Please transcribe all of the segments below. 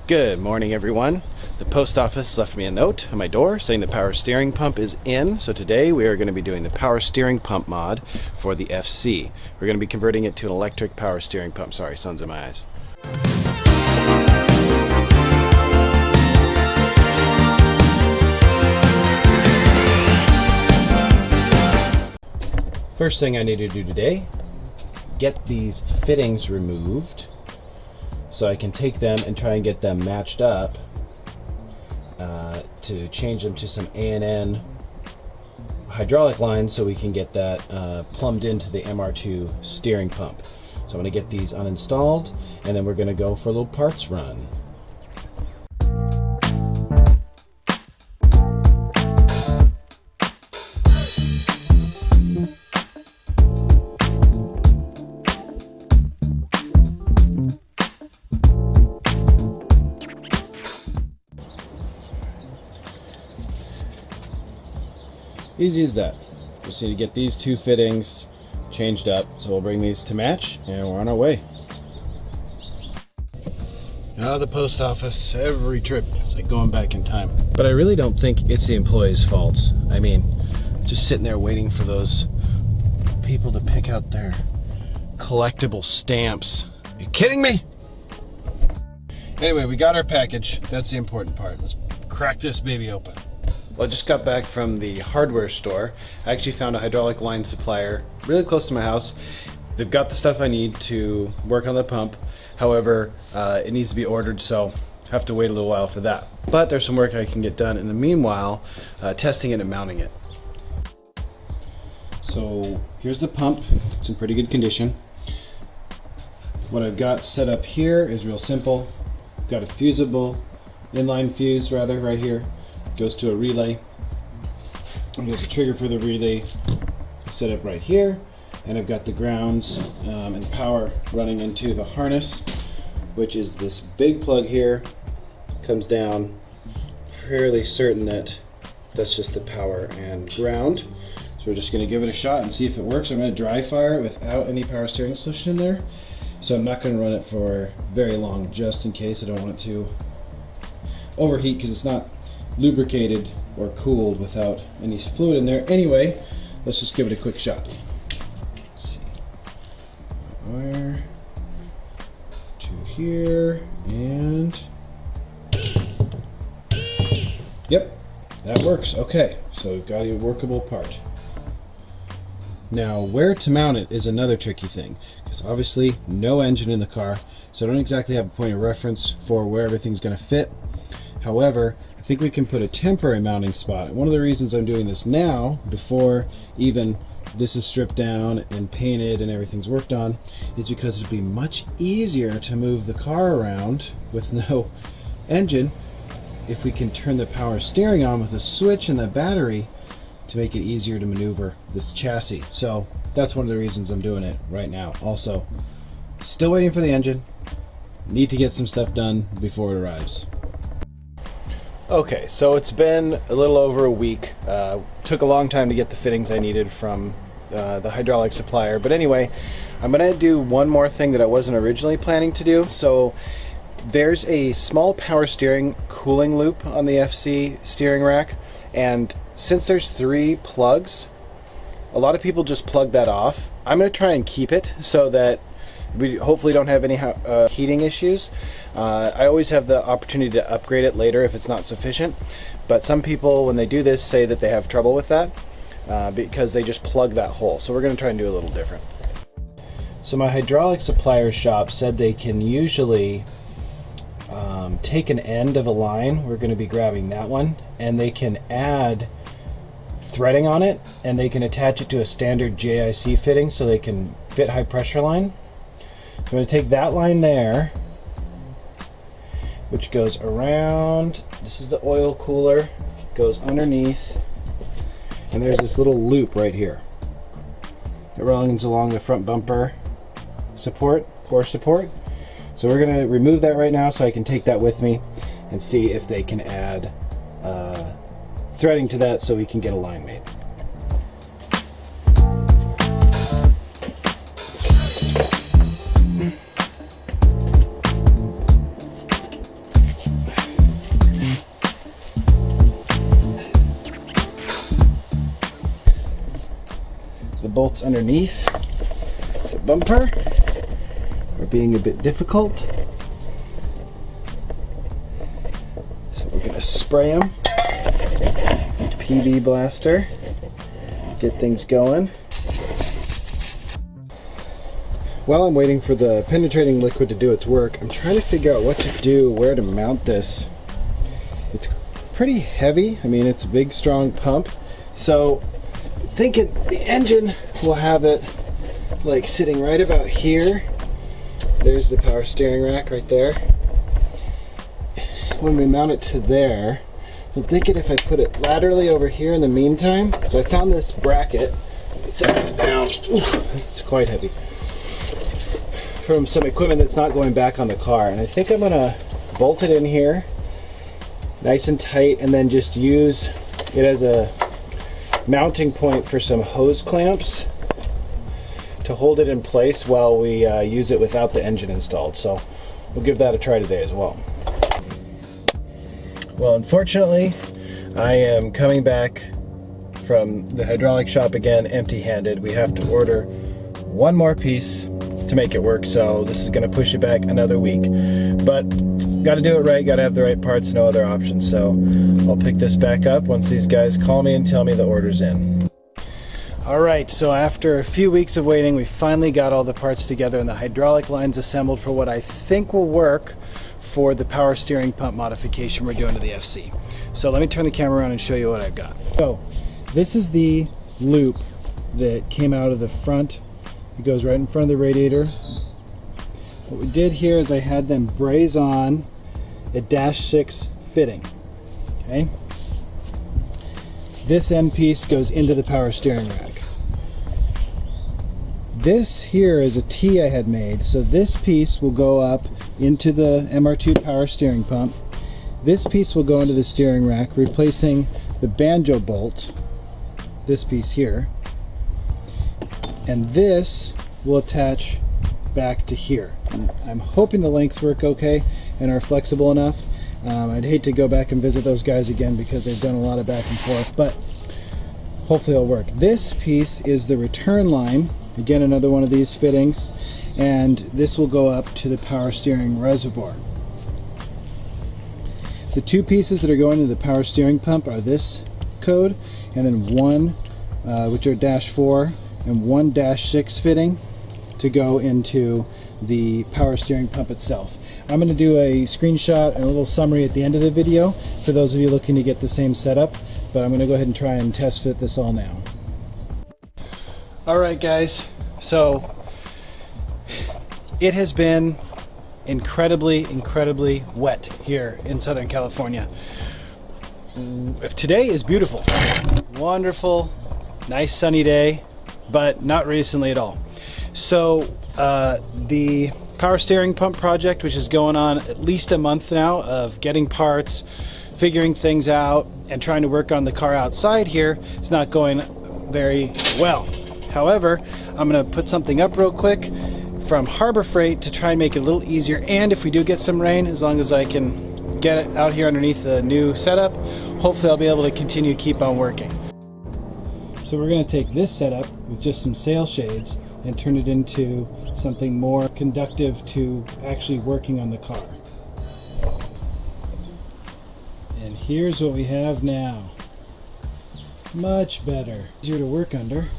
Good morning, everyone. The post office left me a note on my door saying the power steering pump is in. So today we are going to be doing the power steering pump mod for the FC. We're going to be converting it to an electric power steering pump. Sorry, sun's in my eyes. First thing I need to do today, get these fittings removed so I can take them and try and get them matched up to change them to some A&N hydraulic lines so we can get that plumbed into the MR2 steering pump. So I'm going to get these uninstalled and then we're going to go for a little parts run. Easy as that. Just need to get these two fittings changed up. So we'll bring these to match and we're on our way. Out of the post office every trip. It's like going back in time. But I really don't think it's the employees' faults. I mean, just sitting there waiting for those people to pick out their collectible stamps. Are you kidding me? Anyway, we got our package. That's the important part. Let's crack this baby open. Well, I just got back from the hardware store. I actually found a hydraulic line supplier really close to my house. They've got the stuff I need to work on the pump. However, it needs to be ordered, so I have to wait a little while for that. But there's some work I can get done in the meanwhile, testing it and mounting it. So here's the pump. It's in pretty good condition. What I've got set up here is real simple. I've got a inline fuse right here. Goes to a relay. I've got the trigger for the relay set up right here, and I've got the grounds and power running into the harness, which is this big plug here. Comes down. Fairly certain that that's just the power and ground. So we're just going to give it a shot and see if it works. I'm going to dry fire it without any power steering solution in there. So I'm not going to run it for very long, just in case. I don't want it to overheat because it's not lubricated or cooled without any fluid in there. Anyway, let's just give it a quick shot. Let's see. Wire to here and yep, that works. Okay, so we've got a workable part. Now, where to mount it is another tricky thing, because obviously no engine in the car, so I don't exactly have a point of reference for where everything's going to fit. However, I think we can put a temporary mounting spot. One of the reasons I'm doing this now, before even this is stripped down and painted and everything's worked on, is because it'd be much easier to move the car around with no engine if we can turn the power steering on with a switch and the battery to make it easier to maneuver this chassis. So that's one of the reasons I'm doing it right now. Also, still waiting for the engine. Need to get some stuff done before it arrives. Okay, so it's been a little over a week. Took a long time to get the fittings I needed from the hydraulic supplier. But anyway, I'm going to do one more thing that I wasn't originally planning to do. So there's a small power steering cooling loop on the FC steering rack. And since there's 3 plugs, a lot of people just plug that off. I'm going to try and keep it so that we hopefully don't have any heating issues. I always have the opportunity to upgrade it later if it's not sufficient, but some people, when they do this, say that they have trouble with that because they just plug that hole. So we're going to try and do a little different. So my hydraulic supplier shop said they can usually take an end of a line. We're going to be grabbing that one, and they can add threading on it, and they can attach it to a standard JIC fitting so they can fit high pressure line. So I'm going to take that line there, which goes around. This is the oil cooler, goes underneath, and there's this little loop right here. It runs along the front bumper support, core support. So we're going to remove that right now so I can take that with me and see if they can add threading to that so we can get a line made. bolts underneath the bumper are being a bit difficult. So we're going to spray them. PV blaster. Get things going. While I'm waiting for the penetrating liquid to do its work, I'm trying to figure out what to do, where to mount this. It's pretty heavy. I mean, it's a big, strong pump. So I'm thinking the engine will have it like sitting right about here. There's the power steering rack right there. When we mount it to there, so I'm thinking if I put it laterally over here in the meantime. So I found this bracket. Set it down. It's quite heavy. From some equipment that's not going back on the car. And I think I'm gonna bolt it in here nice and tight, and then just use it as a mounting point for some hose clamps to hold it in place while we use it without the engine installed. So we'll give that a try today as well. Well, unfortunately, I am coming back from the hydraulic shop again empty-handed. We have to order one more piece to make it work, so this is going to push it back another week. But got to do it right, got to have the right parts, no other options. So I'll pick this back up once these guys call me and tell me the order's in. Alright, so after a few weeks of waiting, we finally got all the parts together and the hydraulic lines assembled for what I think will work for the power steering pump modification we're doing to the FC. So let me turn the camera around and show you what I've got. So this is the loop that came out of the front. It goes right in front of the radiator. What we did here is I had them braze on a -6 fitting. Okay. This end piece goes into the power steering rack. This here is a T I had made, so this piece will go up into the MR2 power steering pump. This piece will go into the steering rack, replacing the banjo bolt, this piece here. And this will attach back to here. And I'm hoping the lengths work okay and are flexible enough. I'd hate to go back and visit those guys again because they've done a lot of back and forth, but hopefully it'll work. This piece is the return line. Again, another one of these fittings, and this will go up to the power steering reservoir. The two pieces that are going to the power steering pump are this code, and then one, which are -4, and one -6 fitting to go into the power steering pump itself. I'm going to do a screenshot and a little summary at the end of the video for those of you looking to get the same setup, but I'm going to go ahead and try and test fit this all now. Alright guys, so it has been incredibly wet here in Southern California. Today is beautiful. Wonderful, nice sunny day, but not recently at all. So the power steering pump project, which is going on at least a month now of getting parts, figuring things out, and trying to work on the car outside here, is not going very well. However, I'm going to put something up real quick from Harbor Freight to try and make it a little easier, and if we do get some rain, as long as I can get it out here underneath the new setup, hopefully I'll be able to continue to keep on working. So we're going to take this setup with just some sail shades and turn it into something more conductive to actually working on the car. And here's what we have now. Much better. Easier to work under.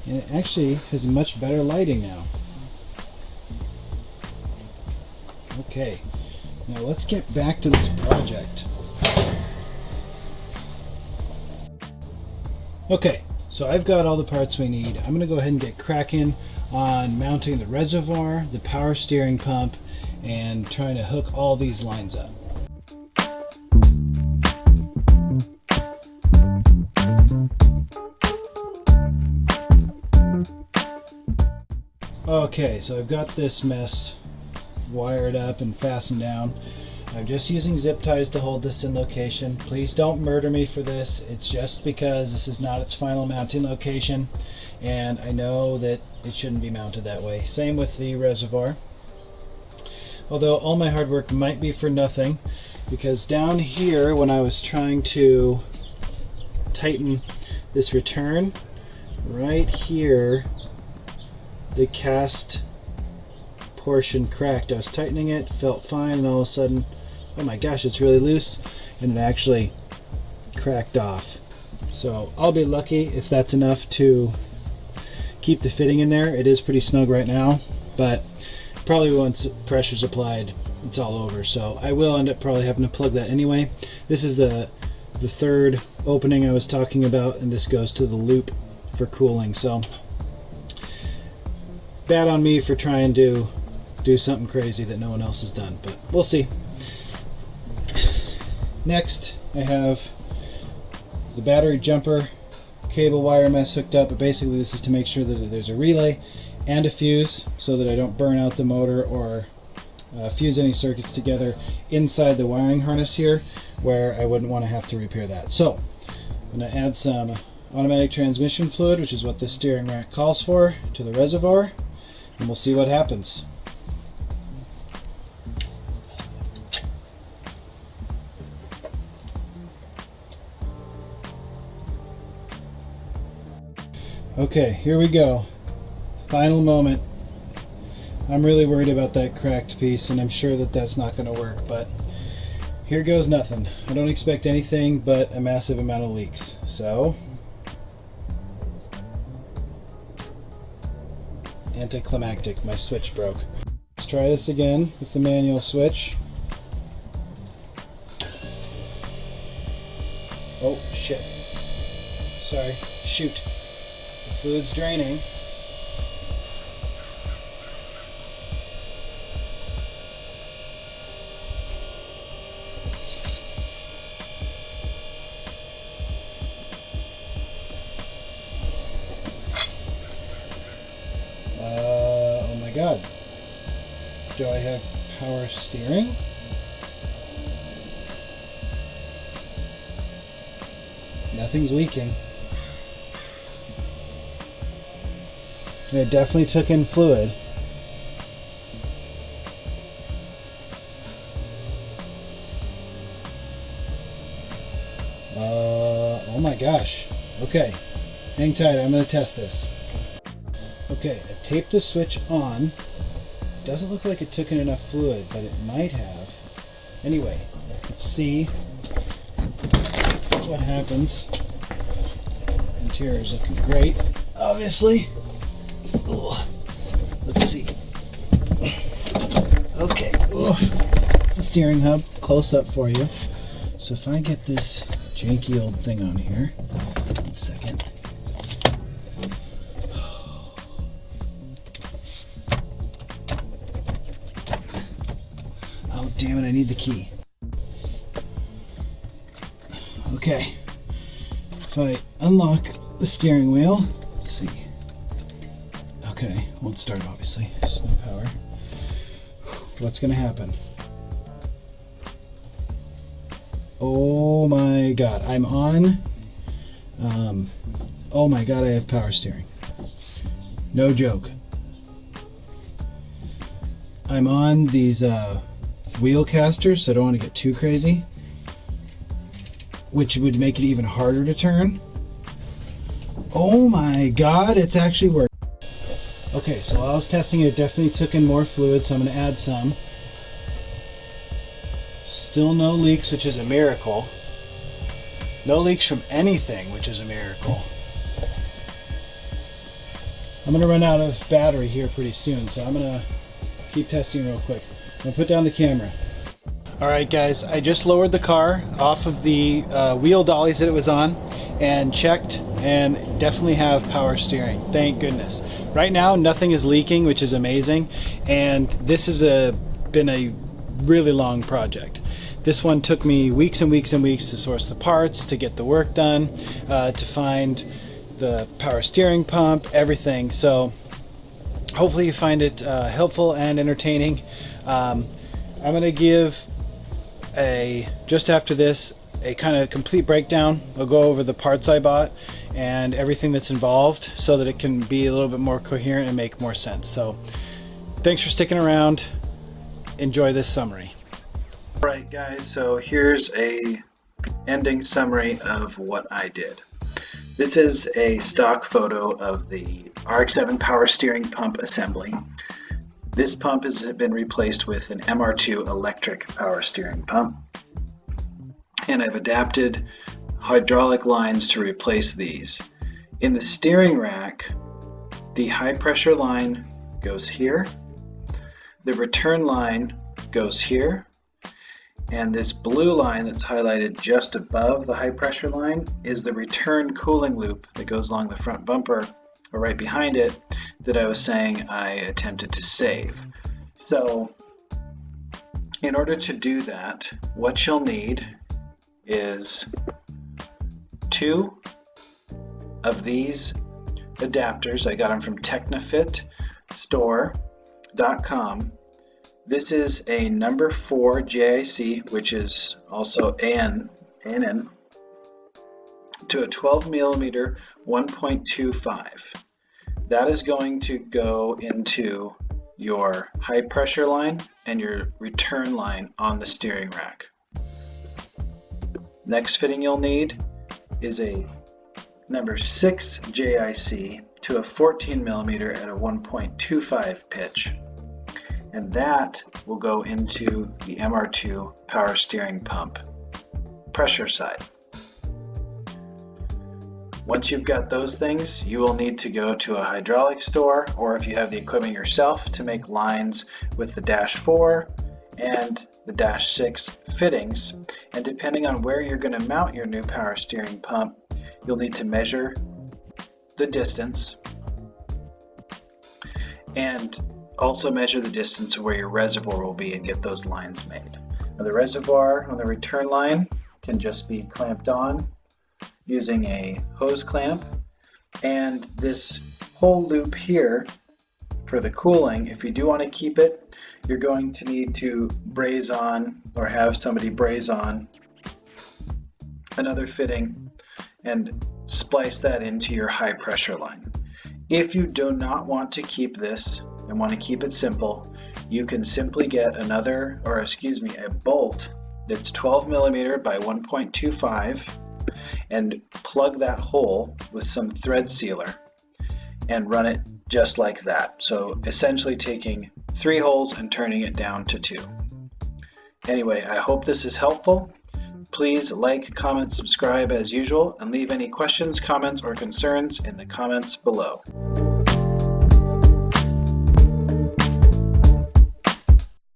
And it actually has much better lighting now. Okay, now let's get back to this project. Okay, so I've got all the parts we need. I'm going to go ahead and get cracking on mounting the reservoir, the power steering pump, and trying to hook all these lines up. Okay, so I've got this mess wired up and fastened down. I'm just using zip ties to hold this in location. Please don't murder me for this. It's just because this is not its final mounting location, and I know that it shouldn't be mounted that way. Same with the reservoir. Although all my hard work might be for nothing, because down here when I was trying to tighten this return, right here, the cast portion cracked. I was tightening it, felt fine, and all of a sudden, oh my gosh, it's really loose, and it actually cracked off. So I'll be lucky if that's enough to keep the fitting in there. It is pretty snug right now, but probably once pressure's applied, it's all over. So I will end up probably having to plug that anyway. This is the third opening I was talking about, and this goes to the loop for cooling. So bad on me for trying to do something crazy that no one else has done, but we'll see. Next, I have the battery jumper cable wire mess hooked up, but basically this is to make sure that there's a relay and a fuse so that I don't burn out the motor or fuse any circuits together inside the wiring harness here, where I wouldn't want to have to repair that. So I'm going to add some automatic transmission fluid, which is what this steering rack calls for, to the reservoir, and we'll see what happens. Okay, here we go. Final moment. I'm really worried about that cracked piece, and I'm sure that that's not going to work, but here goes nothing. I don't expect anything but a massive amount of leaks. So, anticlimactic, my switch broke. Let's try this again with the manual switch. Oh, shit. Sorry. Shoot. The fluid's draining. Oh my god. Do I have power steering? Nothing's leaking. It definitely took in fluid. Oh my gosh. Okay, hang tight, I'm going to test this. Okay, I taped the switch on. Doesn't look like it took in enough fluid, but it might have. Anyway, let's see what happens. Interior is looking great, obviously. Oh, let's see. Okay, it's the steering hub, close up for you. So if I get this janky old thing on here, 1 second. Oh damn it, I need the key. Okay, if I unlock the steering wheel, let's see. Okay, won't start obviously, just no power. What's gonna happen? Oh my god, I'm on. Oh my god, I have power steering. No joke. I'm on these wheel casters, so I don't want to get too crazy, which would make it even harder to turn. Oh my god, it's actually working. Okay, so while I was testing it, it definitely took in more fluid, so I'm going to add some. Still no leaks, which is a miracle. No leaks from anything, which is a miracle. I'm going to run out of battery here pretty soon, so I'm going to keep testing real quick. I'm going to put down the camera. Alright guys, I just lowered the car off of the wheel dollies that it was on and checked, and definitely have power steering. Thank goodness. Right now nothing is leaking, which is amazing, and this has been a really long project. This one took me weeks and weeks and weeks to source the parts, to get the work done, to find the power steering pump, everything. So hopefully you find it helpful and entertaining. I'm going to give just after this a kind of complete breakdown. I'll go over the parts I bought and everything that's involved so that it can be a little bit more coherent and make more sense. So thanks for sticking around. Enjoy this summary. Alright guys, so here's a ending summary of what I did. This is a stock photo of the RX7 power steering pump assembly. This pump has been replaced with an MR2 electric power steering pump, and I've adapted hydraulic lines to replace these. In the steering rack, the high pressure line goes here, the return line goes here, and this blue line that's highlighted just above the high pressure line is the return cooling loop that goes along the front bumper, or right behind it, that I was saying I attempted to save. So in order to do that, what you'll need is 2 of these adapters. I got them from technofitstore.com. This is a number 4 JIC, which is also ANN, to a 12 millimeter 1.25. That is going to go into your high pressure line and your return line on the steering rack. Next fitting you'll need is a number 6 JIC to a 14 millimeter at a 1.25 pitch. And that will go into the MR2 power steering pump pressure side. Once you've got those things, you will need to go to a hydraulic store, or if you have the equipment yourself, to make lines with the dash 4 and the dash 6 fittings. And depending on where you're going to mount your new power steering pump, you'll need to measure the distance and also measure the distance of where your reservoir will be and get those lines made. Now, the reservoir on the return line can just be clamped on using a hose clamp, and this whole loop here for the cooling, if you do want to keep it, you're going to need to braze on or have somebody braze on another fitting and splice that into your high pressure line. If you do not want to keep this and want to keep it simple, you can simply get a bolt that's 12 millimeter by 1.25 and plug that hole with some thread sealer and run it just like that. So essentially taking 3 holes and turning it down to 2. Anyway, I hope this is helpful. Please like, comment, subscribe as usual, and leave any questions, comments, or concerns in the comments below.